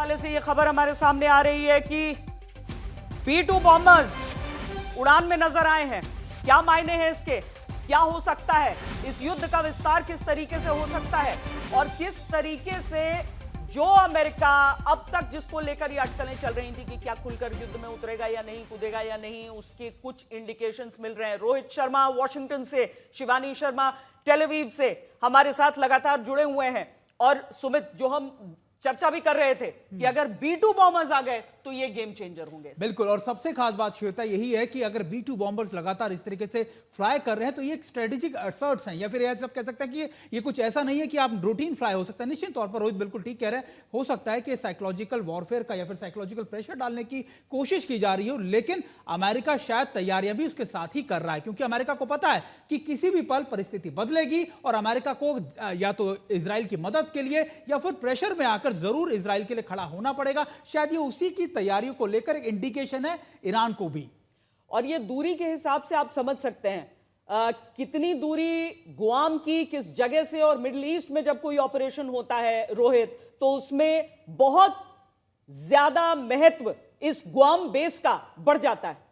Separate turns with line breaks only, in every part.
हवाले से ये खबर हमारे सामने आ रही है कि B-2 बॉम्बर्स उड़ान में नजर आए हैं। क्या मायने हैं इसके? क्या हो सकता है? इस युद्ध का विस्तार किस तरीके से हो सकता है और किस तरीके से जो अमेरिका अब तक जिसको लेकर ये अटकलें चल रही थी कि क्या खुलकर युद्ध में उतरेगा या नहीं, कूदेगा या नहीं, उसके कुछ इंडिकेशंस मिल रहे हैं। रोहित शर्मा वॉशिंगटन से, शिवानी शर्मा टेल अवीव से हमारे साथ लगातार जुड़े हुए हैं। और सुमित, जो हम चर्चा भी कर रहे थे कि अगर B-2 बॉम्बर्स आ गए तो ये गेम चेंजर होंगे।
बिल्कुल, और सबसे खास बात श्वेता यही है कि अगर B-2 बॉम्बर्स लगातार इस तरीके से फ्लाई कर रहे हैं तो ये एक स्ट्रेटेजिक असर्ट्स हैं, या फिर ऐसा कह सकते हैं कि ये कुछ ऐसा नहीं है कि आप रूटीन फ्लाई हो सकता है। निश्चित तौर पर रोहित बिल्कुल ठीक कह रहे हैं, हो सकता है कि साइकोलॉजिकल वॉरफेयर का या फिर साइकोलॉजिकल प्रेशर डालने की कोशिश की जा रही हो, लेकिन अमेरिका शायद तैयारियां भी उसके साथ ही कर रहा है, क्योंकि अमेरिका को पता है कि किसी भी पल परिस्थिति बदलेगी और अमेरिका को या तो इजराइल की मदद के लिए या फिर प्रेशर में आकर जरूर इजराइल के लिए खड़ा होना पड़ेगा। शायद ये उसी की तैयारियों को लेकर एक इंडिकेशन है ईरान को भी।
और ये दूरी के हिसाब से आप समझ सकते हैं कितनी दूरी गुआम की किस जगह से, और मिडिल ईस्ट में जब कोई ऑपरेशन होता है रोहित, तो उसमें बहुत ज्यादा महत्व इस गुआम बेस का बढ़ जाता है।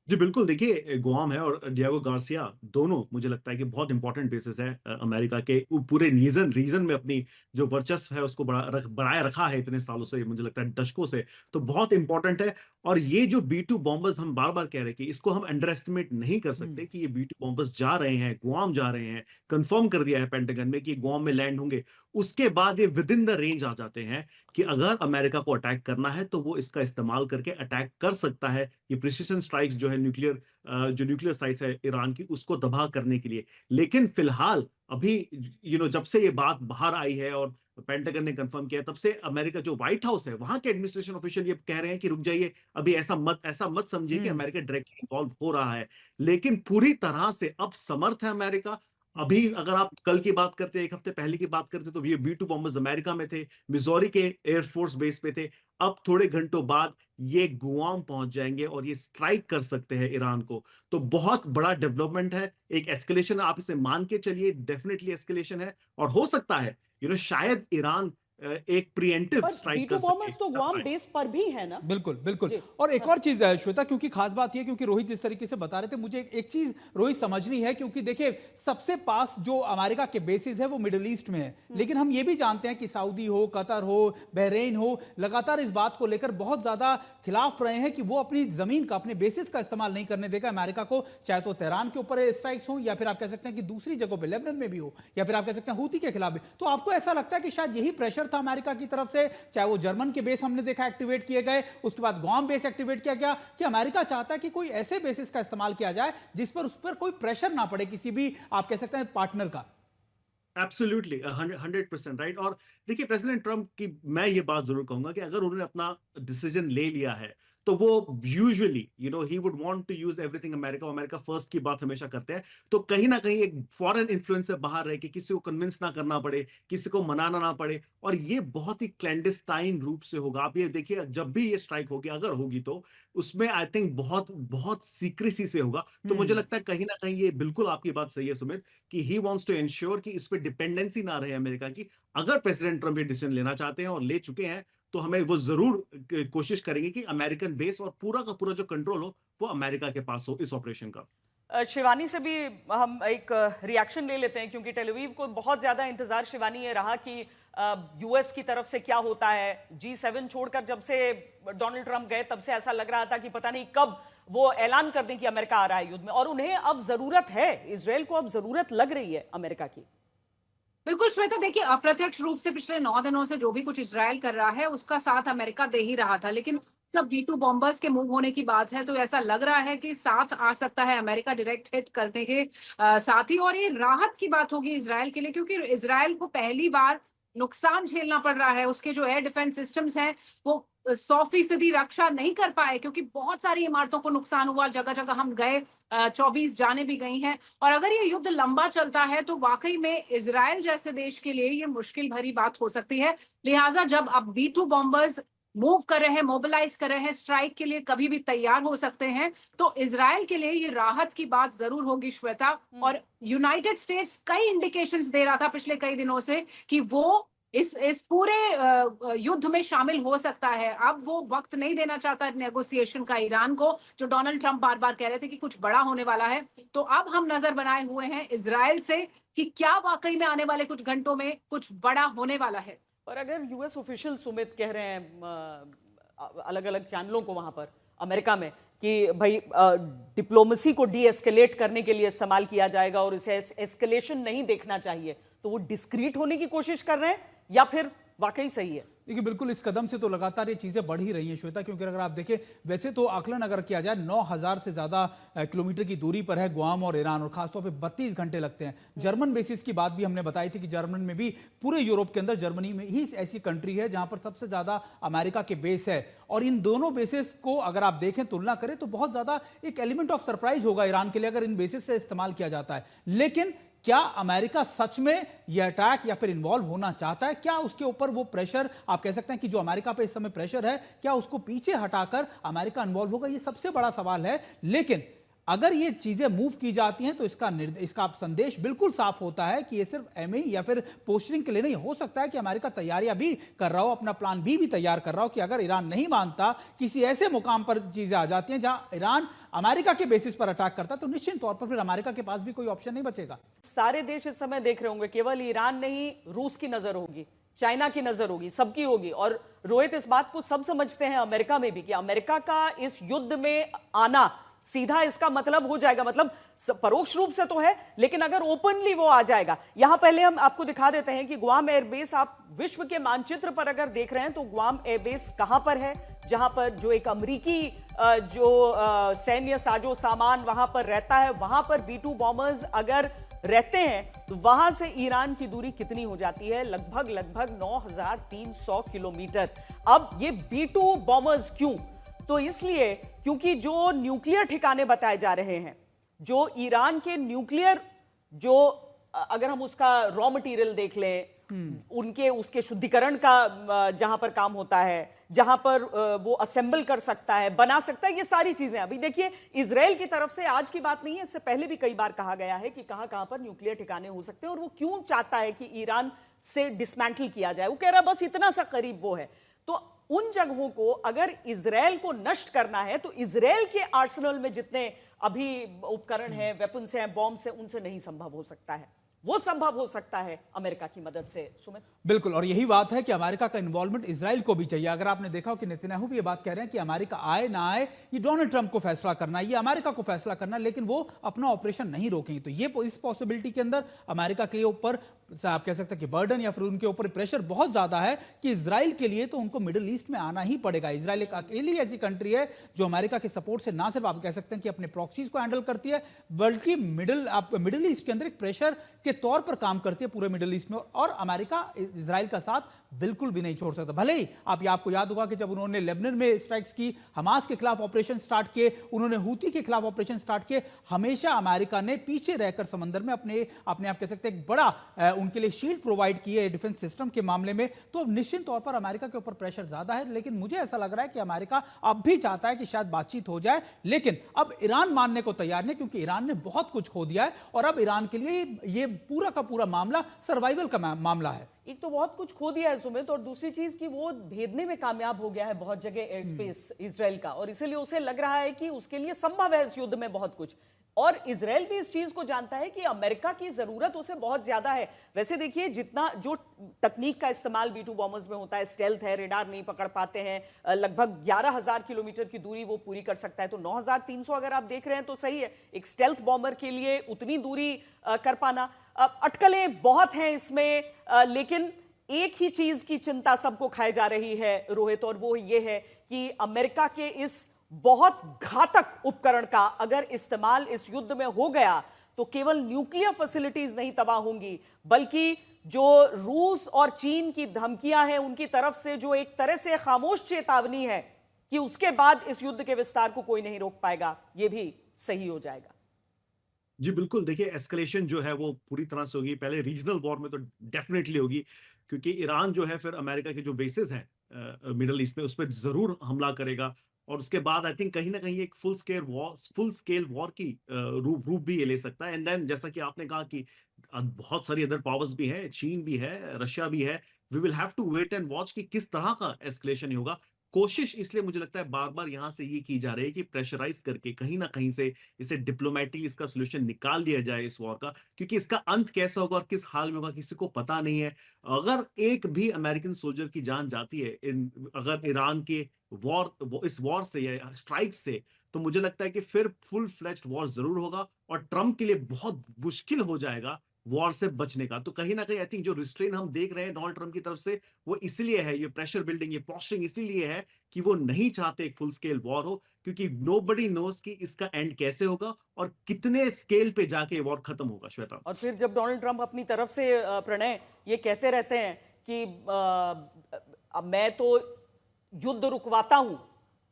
जी बिल्कुल, देखिए गुआम है और डियागो गार्सिया दोनों मुझे लगता है कि बहुत इंपॉर्टेंट बेसिस है अमेरिका के पूरे रीजन में अपनी जो वर्चस्व है उसको बढ़ाए रखा है इतने सालों से, मुझे लगता है दशकों से, तो बहुत इंपॉर्टेंट है। और ये जो B-2 बॉम्बर्स हम बार बार कह रहे हैं कि इसको हम अंडर एस्टिमेट नहीं कर सकते कि ये B-2 बॉम्बर्स जा रहे हैं, गुआम जा रहे हैं, कंफर्म कर दिया है पेंटागन में कि गुआम में लैंड होंगे। उसके बाद ये विद इन द रेंज आ जाते हैं कि अगर अमेरिका को अटैक करना है तो वो इसका इस्तेमाल करके अटैक कर सकता है। ये प्रिसिशन स्ट्राइक्स जो है न्यूक्लियर साइट्स है ईरान की, उसको तबाह करने के लिए। लेकिन फिलहाल अभी जब से ये बात बाहर आई है और पेंटागन ने कंफर्म किया, तब से अमेरिका जो व्हाइट हाउस है वहां के एडमिनिस्ट्रेशन ऑफिशियल ये कह रहे हैं कि रुक जाइए, अभी ऐसा मत समझिए कि अमेरिका डायरेक्टली इन्वॉल्व हो रहा है। लेकिन पूरी तरह से अब समर्थ है अमेरिका। अभी अगर आप कल की बात करते, एक हफ्ते पहले की बात करते, तो ये B-2 बॉम्बर्स अमेरिका में थे, मिजोरी के एयरफोर्स बेस पे थे। अब थोड़े घंटों बाद ये गुआम पहुंच जाएंगे और ये स्ट्राइक कर सकते हैं ईरान को। तो बहुत बड़ा डेवलपमेंट है, एक एस्केलेशन, आप इसे मान के चलिए, डेफिनेटली एस्केलेशन है। और हो सकता है शायद ईरान एक प्रिएंटिव स्ट्राइक कर
B-2 बॉम्बर्स तो गुआम
सके।
बेस पर भी है ना?
बिल्कुल बिल्कुल। और एक और चीज है श्वेता, क्योंकि खास बात यह, क्योंकि रोहित जिस तरीके से बता रहे थे, मुझे एक चीज रोहित समझनी है, क्योंकि देखिए सबसे पास जो अमेरिका के बेसिस है वो मिडिल ईस्ट में है, लेकिन हम ये भी जानते हैं कि सऊदी हो, कतर हो, बहरीन हो, लगातार इस बात को लेकर बहुत ज्यादा खिलाफ रहे हैं कि वो अपनी जमीन का, अपने बेसिस का इस्तेमाल नहीं करने देगा अमेरिका को, चाहे तो तेहरान के ऊपर स्ट्राइक्स हो या फिर आप कह सकते हैं कि दूसरी जगहों पर लेबनान में भी हो, या फिर आप कह सकते हैं हूती के खिलाफ भी। तो आपको ऐसा लगता है कि शायद यही प्रेशर था अमेरिका की तरफ से, चाहे वो जर्मन के बेस हमने देखा एक्टिवेट किए गए, उसके बाद गुआम बेस एक्टिवेट किया गया, कि अमेरिका चाहता है कि कोई ऐसे बेसिस का इस्तेमाल किया जाए जिस पर उस पर कोई प्रेशर ना पड़े किसी भी आप कह सकते हैं पार्टनर का?
Absolutely 100% right. और देखिए प्रेसिडेंट ट्रम्प की मैं ये बात जरूर कहूंगा कि अगर उन्होंने अपना डिसीजन ले लिया है तो वो usually he would want to use everything America first की बात हमेशा करते हैं। तो कहीं ना कहीं एक फॉरेन इन्फ्लुएंस से बाहर रह के किसी को कन्विंस ना करना पड़े, किसी को मनाना ना पड़े, और ये बहुत ही क्लैंडस्टाइन रूप से होगा। आप ये देखिए, जब भी ये स्ट्राइक होगी, अगर होगी, तो उसमें आई थिंक बहुत बहुत सीक्रेसी से होगा। तो मुझे लगता है कहीं ना कहीं ये बिल्कुल आपकी बात सही है सुमित, कि ही वांट्स टू इंश्योर कि इस पे डिपेंडेंसी ना रहे अमेरिका की। अगर प्रेसिडेंट ट्रम्प ये डिसीजन लेना चाहते हैं और ले चुके हैं, तो हमें वो जरूर कोशिश करेंगे कि अमेरिकन बेस और पूरा का पूरा जो कंट्रोल हो वो अमेरिका के पास हो इस ऑपरेशन का।
शिवानी से भी हम एक रिएक्शन ले लेते हैं, क्योंकि टेल अवीव को बहुत ज्यादा इंतजार शिवानी ये रहा कि यूएस की तरफ से क्या होता है। G7 छोड़कर जब से डोनाल्ड ट्रंप गए तब से ऐसा लग रहा था कि पता नहीं कब वो ऐलान कर दें कि अमेरिका आ रहा है युद्ध में, और उन्हें अब जरूरत है, इजराइल को अब जरूरत लग रही है अमेरिका की।
बिल्कुल श्वेता, देखिए अप्रत्यक्ष रूप से पिछले 9 दिनों से जो भी कुछ इजराइल कर रहा है उसका साथ अमेरिका दे ही रहा था, लेकिन जब B-2 बॉम्बर्स के मूव होने की बात है तो ऐसा लग रहा है कि साथ आ सकता है अमेरिका डायरेक्ट हिट करने के साथ ही। और ये राहत की बात होगी इजराइल के लिए, क्योंकि इजराइल को पहली बार नुकसान झेलना पड़ रहा है। उसके जो एयर डिफेंस सिस्टम्स हैं वो 100% रक्षा नहीं कर पाए, क्योंकि बहुत सारी इमारतों को नुकसान हुआ, जगह जगह हम गए, 24 जाने भी गई हैं। और अगर ये युद्ध लंबा चलता है तो वाकई में इजराइल जैसे देश के लिए ये मुश्किल भरी बात हो सकती है। लिहाजा जब अब B-2 बॉम्बर्स मूव कर रहे हैं, मोबिलाइज कर रहे हैं, स्ट्राइक के लिए कभी भी तैयार हो सकते हैं, तो इजराइल के लिए ये राहत की बात जरूर होगी श्वेता। और यूनाइटेड स्टेट्स कई इंडिकेशंस दे रहा था पिछले कई दिनों से कि वो इस पूरे युद्ध में शामिल हो सकता है। अब वो वक्त नहीं देना चाहता नेगोशिएशन का ईरान को, जो डोनाल्ड ट्रंप बार बार कह रहे थे कि कुछ बड़ा होने वाला है। तो अब हम नजर बनाए हुए हैं इजराइल से कि क्या वाकई में आने वाले कुछ घंटों में कुछ बड़ा होने वाला है।
और अगर यूएस ऑफिशियल सुमित कह रहे हैं अलग अलग चैनलों को वहां पर अमेरिका में कि भाई डिप्लोमेसी को डी एस्केलेट करने के लिए इस्तेमाल किया जाएगा और इसे एस्केलेशन नहीं देखना चाहिए, तो वो डिस्क्रीट होने की कोशिश कर रहे हैं या फिर वाकई सही है?
देखिए बिल्कुल इस कदम से तो लगातार ये चीज़ें बढ़ ही रही हैं श्वेता, क्योंकि अगर आप देखें वैसे तो आकलन अगर किया जाए 9000 से ज़्यादा किलोमीटर की दूरी पर है गुआम और ईरान, और खासतौर पे 32 घंटे लगते हैं। जर्मन बेसिस की बात भी हमने बताई थी कि जर्मन में भी पूरे यूरोप के अंदर जर्मनी में ही ऐसी कंट्री है जहां पर सबसे ज़्यादा अमेरिका के बेस है, और इन दोनों बेसिस को अगर आप देखें तुलना करें तो बहुत ज़्यादा एक एलिमेंट ऑफ सरप्राइज होगा ईरान के लिए अगर इन बेसिस से इस्तेमाल किया जाता है। लेकिन क्या अमेरिका सच में यह अटैक या फिर इन्वॉल्व होना चाहता है? क्या उसके ऊपर वो प्रेशर, आप कह सकते हैं कि जो अमेरिका पे इस समय प्रेशर है, क्या उसको पीछे हटाकर अमेरिका इन्वॉल्व होगा? ये सबसे बड़ा सवाल है। लेकिन अगर ये चीजें मूव की जाती हैं तो इसका संदेश बिल्कुल साफ होता है कि ये सिर्फ एमई या फिर पोस्टरिंग के लिए नहीं, हो सकता है कि अमेरिका तैयारियां भी कर रहा हो, अपना प्लान बी भी तैयार कर रहा हो कि अगर ईरान नहीं मानता, किसी ऐसे मुकाम पर चीजें आ जाती हैं जहां ईरान अमेरिका के बेसिस पर अटैक करता, तो निश्चित तौर पर फिर अमेरिका के पास भी कोई ऑप्शन नहीं बचेगा।
सारे देश इस समय देख रहे होंगे, केवल ईरान नहीं, रूस की नजर होगी, चाइना की नजर होगी, सबकी होगी। और रोहित, इस बात को सब समझते हैं अमेरिका में भी कि अमेरिका का इस युद्ध में आना सीधा इसका मतलब हो जाएगा, मतलब परोक्ष रूप से तो है, लेकिन अगर ओपनली वो आ जाएगा। यहां पहले हम आपको दिखा देते हैं कि गुआम एयरबेस, आप विश्व के मानचित्र पर अगर देख रहे हैं तो गुआम एयरबेस कहां पर है, जहां पर जो एक अमेरिकी जो सैन्य साजो सामान वहां पर रहता है, वहां पर B-2 बॉम्बर्स अगर रहते हैं तो वहां से ईरान की दूरी कितनी हो जाती है? लगभग 9300 किलोमीटर। अब ये B-2 बॉम्बर्स क्यों? तो इसलिए क्योंकि जो न्यूक्लियर ठिकाने बताए जा रहे हैं, जो ईरान के न्यूक्लियर, जो अगर हम उसका रॉ मटेरियल देख लें, उनके उसके शुद्धिकरण का जहां पर काम होता है, जहां पर वो असेंबल कर सकता है, बना सकता है, ये सारी चीजें अभी देखिए इजराइल की तरफ से आज की बात नहीं है, इससे पहले भी कई बार कहा गया है कि कहां कहां पर न्यूक्लियर ठिकाने हो सकते हैं और वो क्यों चाहता है कि ईरान से डिसमेंटल किया जाए। वो कह रहा है बस इतना सा करीब वो है। तो उन जगहों को अगर इजराइल को नष्ट करना है तो इजराइल के आर्सेनल में जितने अभी उपकरण हैं, वेपन्स हैं, बॉम्ब्स हैं, उनसे नहीं संभव हो सकता है। वो संभव हो सकता है अमेरिका की मदद से। सुमित,
बिल्कुल, और यही बात है कि अमेरिका का इन्वॉल्वमेंट इजराइल को भी चाहिए। अगर आपने देखा हो कि नेतन्याहू भी ये बात कह रहे हैं कि अमेरिका आए ना आए, ये डोनाल्ड ट्रंप को फैसला करना है, ये अमेरिका को फैसला करना है, लेकिन वो अपना ऑपरेशन नहीं रोकेंगे। तो ये इस पॉसिबिलिटी के अंदर अमेरिका के ऊपर आप कह सकते हैं कि बर्डन या फिर उनके ऊपर प्रेशर बहुत ज्यादा है कि इजराइल के लिए तो उनको मिडिल ईस्ट में आना ही पड़ेगा। इजराइल एक अकेली ऐसी कंट्री है जो अमेरिका के सपोर्ट से ना सिर्फ आप कह सकते हैं कि अपने प्रॉक्सीज को हैंडल करती है, बल्कि मिडिल ईस्ट के अंदर एक प्रेशर के तौर पर काम करती है पूरे मिडिल ईस्ट में। और अमेरिका इजराइल का साथ बिल्कुल भी नहीं छोड़ सकता। भले ही आपको याद होगा कि जब उन्होंने लेबनान में स्ट्राइक्स की, हमास के खिलाफ ऑपरेशन स्टार्ट किए, उन्होंने हूती के खिलाफ ऑपरेशन स्टार्ट किए, हमेशा अमेरिका ने पीछे रहकर समंदर में अपने आप कह सकते हैं एक बड़ा उनके लिए शील्ड प्रोवाइड की है डिफेंस सिस्टम के मामले में। तो अब निश्चित तौर पर अमेरिका के ऊपर प्रेशर ज्यादा है, लेकिन मुझे ऐसा लग रहा है कि अमेरिका अब भी चाहता है कि शायद बातचीत हो जाए, लेकिन अब ईरान मानने को तैयार नहीं, क्योंकि ईरान ने बहुत कुछ खो दिया है और अब ईरान के लिए ये पूरा का पूरा मामला सर्वाइवल का मामला है।
एक तो बहुत कुछ खो दिया है सुमित, और दूसरी चीज कि वो भेदने में कामयाब हो गया है बहुत जगह एयर स्पेस इजराइल का, और इसीलिए उसे लग रहा है कि उसके लिए संभव है इस युद्ध में बहुत कुछ। और इजराइल भी इस चीज को जानता है कि अमेरिका की जरूरत उसे बहुत ज्यादा है। वैसे देखिए जितना जो तकनीक का इस्तेमाल B-2 बॉम्बर्स में होता है, स्टेल्थ है, रेडार नहीं पकड़ पाते हैं, लगभग 11,000 किलोमीटर की दूरी वो पूरी कर सकता है, तो 9,300 अगर आप देख रहे हैं तो सही है। एक स्टेल्थ बॉम्बर के लिए उतनी दूरी कर पाना, अटकलें बहुत हैं इसमें, लेकिन एक ही चीज की चिंता सबको खाए जा रही है रोहित, और वो ये है कि अमेरिका के इस बहुत घातक उपकरण का अगर इस्तेमाल इस युद्ध में हो गया तो केवल न्यूक्लियर फैसिलिटीज नहीं तबाह होंगी, बल्कि जो रूस और चीन की धमकियां हैं उनकी तरफ से जो एक तरह से खामोश चेतावनी है कि उसके बाद इस युद्ध के विस्तार को कोई नहीं रोक पाएगा, यह भी सही हो जाएगा।
जी बिल्कुल, देखिए एस्केलेशन जो है वो पूरी तरह से होगी। पहले रीजनल वॉर में तो डेफिनेटली होगी, क्योंकि ईरान जो है फिर अमेरिका के जो बेसिस हैं मिडिल ईस्ट में उस पर जरूर हमला करेगा, और उसके बाद आई थिंक कहीं ना कहीं एक फुल स्केल वॉर की रूप भी ये ले सकता है। एंड देन जैसा कि आपने कहा कि बहुत सारी अदर पावर्स भी हैं, चीन भी है, रशिया भी है, we will have to wait and watch कि किस तरह का एस्केलेशन होगा। कोशिश इसलिए मुझे लगता है बार बार यहां से ये की जा रही है कि प्रेशराइज करके कहीं ना कहीं से इसे डिप्लोमेटिकली इसका सोल्यूशन निकाल दिया जाए इस वॉर का, क्योंकि इसका अंत कैसा होगा और किस हाल में होगा किसी को पता नहीं है। अगर एक भी अमेरिकन सोल्जर की जान जाती है अगर ईरान के इस वॉर से या स्ट्राइक से, तो मुझे लगता है कि फिर फुल फ्लेज्ड वॉर जरूर होगा और ट्रम्प के लिए बहुत मुश्किल हो जाएगा वॉर से बचने का। तो कहीं ना कहीं आई थिंक जो रिस्ट्रेन हम देख रहे हैं डोनाल्ड ट्रम्प की तरफ से, वो इसलिए है, ये प्रेशर बिल्डिंग, ये पोस्टरिंग इसीलिए है कि वो नहीं चाहते एक फुल स्केल वॉर हो, क्योंकि नोबडी नोस कि इसका एंड कैसे होगा और कितने स्केल पे जाके वॉर खत्म होगा। श्वेता,
और फिर जब डोनाल्ड ट्रंप अपनी तरफ से प्रणय ये कहते रहते हैं कि अब मैं तो युद्ध रुकवाता हूं,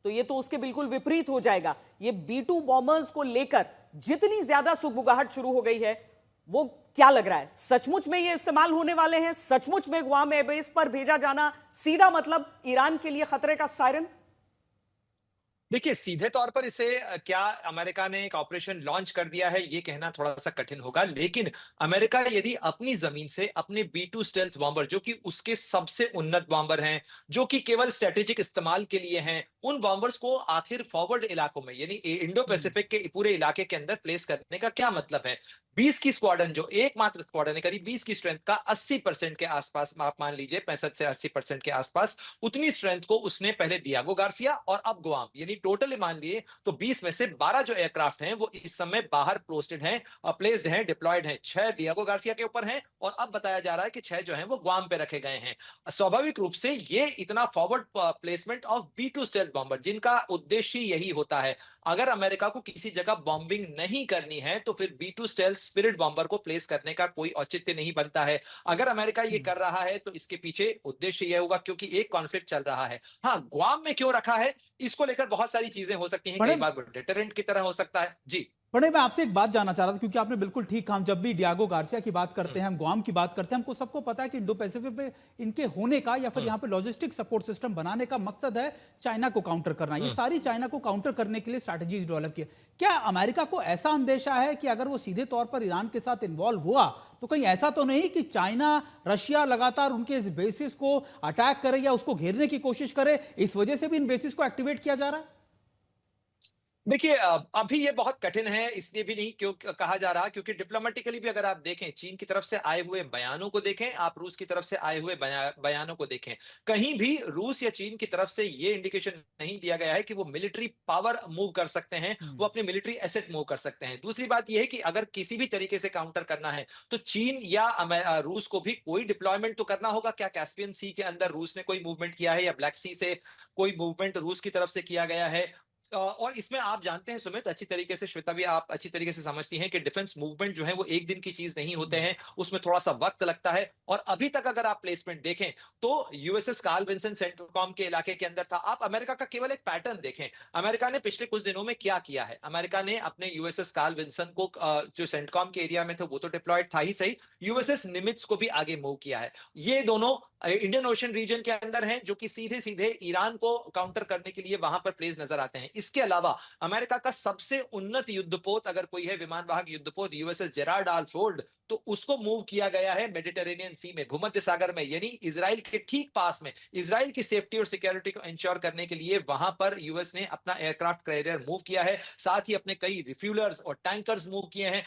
तो ये तो उसके बिल्कुल विपरीत हो जाएगा। ये B2 बॉम्बर्स को लेकर जितनी ज्यादा सुगबुगाहट शुरू हो गई है, वो क्या लग रहा है, सचमुच में ये इस्तेमाल होने वाले हैं? सचमुच में गुआम एयरबेस पर भेजा जाना सीधा मतलब ईरान के लिए खतरे का सायरन?
देखिए, सीधे तौर पर इसे क्या अमेरिका ने एक ऑपरेशन लॉन्च कर दिया है, ये कहना थोड़ा-सा कठिन होगा। लेकिन अमेरिका यदि अपनी ज़मीन से अपने B2 स्टेल्थ बॉम्बर, जो कि उसके सबसे उन्नत बॉम्बर हैं, जो कि केवल स्ट्रैटेजिक इस्तेमाल के लिए हैं, उन बॉम्बर्स को आखिर फॉरवर्ड इलाकों में, यानी इंडो पैसिफिक के पूरे इलाके के अंदर प्लेस करने का क्या मतलब है? 20 की स्क्वाड्रन, जो एकमात्र स्क्वाड्रन है, करीब 20 की स्ट्रेंथ का 80% के आसपास, आप मान लीजिए 65 से 80% के आसपास, उतनी स्ट्रेंथ को उसने पहले डियागो गार्सिया और अब गुआम, यानी टोटल मान लिए तो 20 में से 12 जो एयरक्राफ्ट हैं वो इस समय बाहर पोस्टेड हैं, प्लेस्ड हैं, डिप्लॉयड हैं। 6 डियागो गार्सिया के ऊपर हैं और अब बताया जा रहा है कि 6 जो हैं वो गुआम पे रखे गए हैं। स्वाभाविक रूप से ये इतना forward placement of B2 stealth bomber, जिनका उद्देश्य यही होता है, अगर अमेरिका को किसी जगह बॉम्बिंग नहीं करनी है तो फिर B2 स्टेल्थ स्पिरिट बॉम्बर को प्लेस करने का कोई औचित्य नहीं बनता है। अगर अमेरिका ये कर रहा है तो इसके पीछे उद्देश्य यह होगा, क्योंकि एक कॉन्फ्लिक्ट चल रहा है। हाँ, गुआम में क्यों रखा है, इसको लेकर बहुत सारी चीजें हो सकती हैं, कई बार वो डेटरेंट की तरह हो सकता है। जी
प्रणय, मैं आपसे एक बात जानना चाह रहा था, क्योंकि आपने बिल्कुल ठीक कहा। हम जब भी डियागो गार्सिया की बात करते हैं, हम गुआम की बात करते हैं, हमको सबको पता है कि इंडो पैसिफिक में इनके होने का या फिर यहाँ पे लॉजिस्टिक सपोर्ट सिस्टम बनाने का मकसद है चाइना को काउंटर करना। ये सारी चाइना को काउंटर करने के लिए स्ट्रैटेजीज डेवलप की। क्या अमेरिका को ऐसा अंदेशा है कि अगर वो सीधे तौर पर ईरान के साथ इन्वॉल्व हुआ तो कहीं ऐसा तो नहीं कि चाइना, रशिया लगातार उनके बेसिस को अटैक करे या उसको घेरने की कोशिश करे, इस वजह से भी इन बेसिस को एक्टिवेट किया जा रहा है?
देखिए, अभी ये बहुत कठिन है, इसलिए भी नहीं क्यों कहा जा रहा, क्योंकि डिप्लोमेटिकली भी अगर आप देखें, चीन की तरफ से आए हुए बयानों को देखें, आप रूस की तरफ से आए हुए बयानों को देखें, कहीं भी रूस या चीन की तरफ से ये इंडिकेशन नहीं दिया गया है कि वो मिलिट्री पावर मूव कर सकते हैं, वो अपने मिलिट्री एसेट मूव कर सकते हैं। दूसरी बात यह है कि अगर किसी भी तरीके से काउंटर करना है तो चीन या रूस को भी कोई डिप्लॉयमेंट तो करना होगा। क्या कैस्पियन सी के अंदर रूस ने कोई मूवमेंट किया है या ब्लैक सी से कोई मूवमेंट रूस की तरफ से किया गया है? और इसमें आप जानते हैं सुमित, अच्छी तरीके से, श्वेता भी आप अच्छी तरीके से समझती हैं कि डिफेंस मूवमेंट जो है वो एक दिन की चीज नहीं होते हैं, उसमें थोड़ा सा वक्त लगता है। और अभी तक अगर आप प्लेसमेंट देखें तो यूएसएस कार्ल विंसन सेंट्रकॉम के इलाके के अंदर था। आप अमेरिका का केवल एक पैटर्न देखें, अमेरिका ने पिछले कुछ दिनों में क्या किया है। अमेरिका ने अपने यूएसएस कार्ल विंसन को, जो सेंट्रकॉम के एरिया में थे वो तो डिप्लॉयड था ही सही, यूएसएस निमित्ज को भी आगे मूव किया है। ये दोनों इंडियन ओशन रीजन के अंदर हैं, जो कि सीधे सीधे ईरान को काउंटर करने के लिए वहां पर प्लेस नजर आते हैं। इसके अलावा अमेरिका का सबसे उन्नत युद्धपोत अगर कोई है, विमान वाहक युद्धपोत यूएसएस जेराल्ड आर फोर्ड, तो उसको मूव किया गया है मेडिटेरेनियन सी में, भूमध्य सागर में, यानी इजराइल के ठीक पास में। इजराइल की सेफ्टी और सिक्योरिटी को इंश्योर करने के लिए वहां पर यूएस ने अपना एयरक्राफ्ट कैरियर मूव किया है, साथ ही अपने कई रिफ्यूलर्स और टैंकर्स मूव किए हैं।